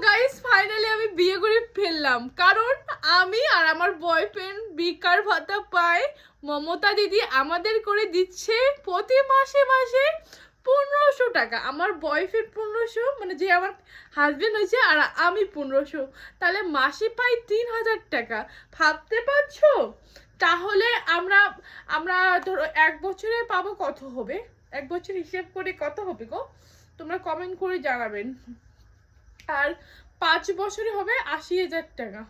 Guys finally আমি বিয়ে করে ফেললাম, কারণ আমি আর আমার বয়ফ্রেন্ড বিকার ভাতা পায়। মমতা দিদি আমাদের করে দিচ্ছে প্রতি মাসে মাসে 1500 টাকা। আমার বয়ফ্রেন্ড 1500, মানে যে আমার হাজবেন্ড হয়েছে, আর আমি 1500, তাহলে মাসে পাই 3000 টাকা। ভাবতে পারছো? তাহলে আমরা আমরা ধরো 1 বছরে পাবো কত হবে, 1 বছর হিসেব করে কত হবে গো, তোমরা কমেন্ট করে জানাবেন। আর 5 বছরে হবে 80,000 টাকা,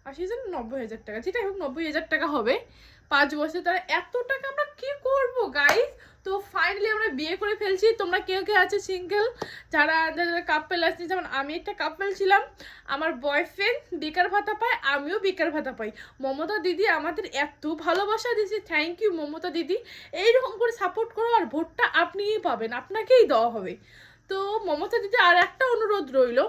80,000 90,000 টাকা, যেটাই হোক 90,000 টাকা হবে 5 বছর। তারা এত টাকা আমরা কি করব গাইস? তো ফাইনালি আমরা বিয়ে করে ফেলছি। তোমরা কেউ কেউ আছে সিঙ্গেল, যারা যারা কাপল আছে, যেমন আমি একটা কাপল ছিলাম, আমার বয়ফ্রেন্ড বেকার ভাতা পায়, আমিও বেকার ভাতা পাই। মমতা দিদি আমাদের এত ভালোবাসা দিয়েছে, থ্যাংক ইউ মমতা দিদি। এইরকম করে সাপোর্ট করো, আর ভোটটা আপনিই পাবেন, আপনাকেই দেওয়া হবে। তো মমতা দিদি আর একটা অনুরোধ রইল,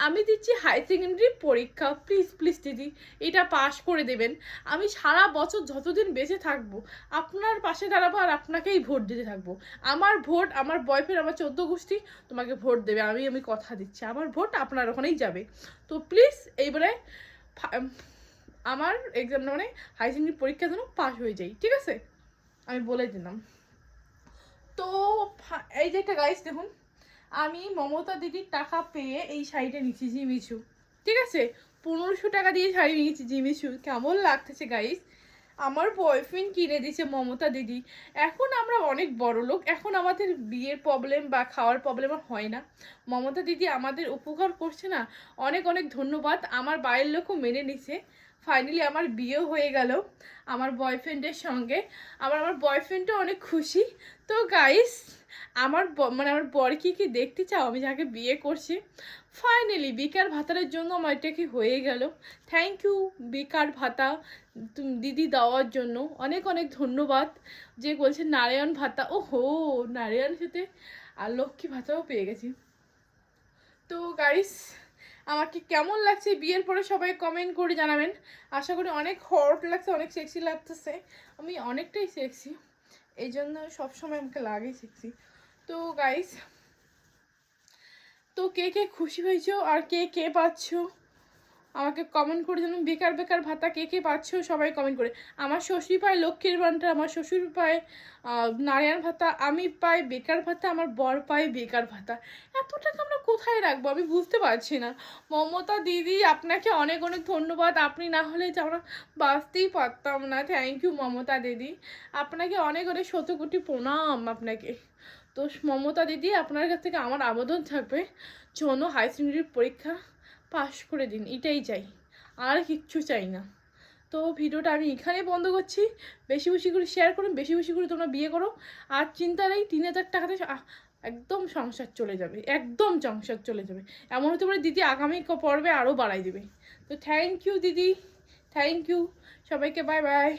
আমি দিচ্ছি হাই সেকেন্ডারি পরীক্ষা, প্লিজ প্লিজ দিদি এটা পাশ করে দেবেন। আমি সারা বছর যতদিন বেঁচে থাকবো আপনার পাশে দাঁড়াবো, আর আপনাকেই ভোট দিতে থাকবো। আমার ভোট, আমার বয়ফ্রেন্ড, আমার 14 গোষ্ঠী তোমাকে ভোট দেবে, আমি কথা দিচ্ছি, আমার ভোট আপনার ওখানেই যাবে। তো প্লিজ এইবারে আমার এক্সামটা, মানে হাই সেকেন্ডারি পরীক্ষা যেন পাশ হয়ে যাই, ঠিক আছে? আমি বলে দিলাম। তো এই যে একটা গাইস দেখুন, আমি মমতা দিদির টাকা পেয়ে এই শাড়িটা নিচ্ছি জিমিচু, ঠিক আছে? 1500 টাকা দিয়ে শাড়ি নিয়েছি জিমিচু। কেমন লাগতেছে গাইস? আমার বয়ফ্রেন্ড কিনে দিয়েছে মমতা দিদি। এখন আমরা অনেক বড় লোক, এখন আমাদের বিয়ের প্রবলেম বা খাওয়ার প্রবলেম আর হয় না। মমতা দিদি আমাদের উপকার করছে না, অনেক অনেক ধন্যবাদ। আমার বাড়ির লোকও মেনে নিছে। ফাইনালি আমার বিয়েও হয়ে গেল আমার বয়ফ্রেন্ডের সঙ্গে। আমার বয়ফ্রেন্ডও অনেক খুশি। তো গাইস, আমার মানে আমার বর কি দেখতে চাও, আমি যাকে বিয়ে করছি? ফাইনালি বেকার ভাতার জন্য আমার এটা কি হয়ে গেল। থ্যাংক ইউ বেকার ভাতা দিদি দেওয়ার জন্য, অনেক অনেক ধন্যবাদ। যে বলছে নারায়ণ ভাতা, ও হো, নারায়ণ সাথে আর লক্ষ্মী ভাতাও পেয়ে গেছি। তো গাইস, আমাকে কেমন লাগছে বিয়ের পরে সবাই কমেন্ট করে জানাবেন। আশা করি অনেক হট লাগছে, অনেক সেক্সি লাগতেছে। আমি অনেকটাই সেক্সি, এই জন্য সবসময় আমাকে লাগে সেক্সি। তো গাইস, তো কে কে খুশি হয়েছো আর কে কে পাচ্ছ আমাকে কমেন্ট করে জানান। বেকার বেকার ভাতা কে কে পাচ্ছ সবাই কমেন্ট করে। আমার শ্বশুর পায় লক্ষ্মীর ভান্ডার, আমার শ্বশুর পায় নারায়ণ ভাতা, আমি পাই বেকার ভাতা, আমার বর পায় বেকার ভাতা। এত টাকা আমরা কোথায় রাখবো আমি বুঝতে পারছি না। মমতা দিদি আপনাকে অনেক অনেক ধন্যবাদ, আপনি না হলে যে আমরা বাঁচতেই পারতাম না। থ্যাংক ইউ মমতা দিদি, আপনাকে অনেক অনেক শতকোটি প্রণাম আপনাকে। তো মমতা দিদি, আপনার কাছ থেকে আমার আবেদন থাকবে, যেন হাই সেকেন্ডারি পরীক্ষা পাশ করে দিন, এটাই চাই, আর কিচ্ছু চাই না। তো ভিডিওটা আমি এখানে বন্ধ করছি। বেশি বেশি করে শেয়ার করুন, বেশি বেশি করে তোমরা বিয়ে করো। আর চিন্তা নেই, 3000 টাকাতে একদম সংসার চলে যাবে, একদম সংসার চলে যাবে। এমন হতে পারে দিদি আগামী পর্বে আরও বাড়াই দেবে। তো থ্যাংক ইউ দিদি, থ্যাংক ইউ সবাইকে, বাই বাই।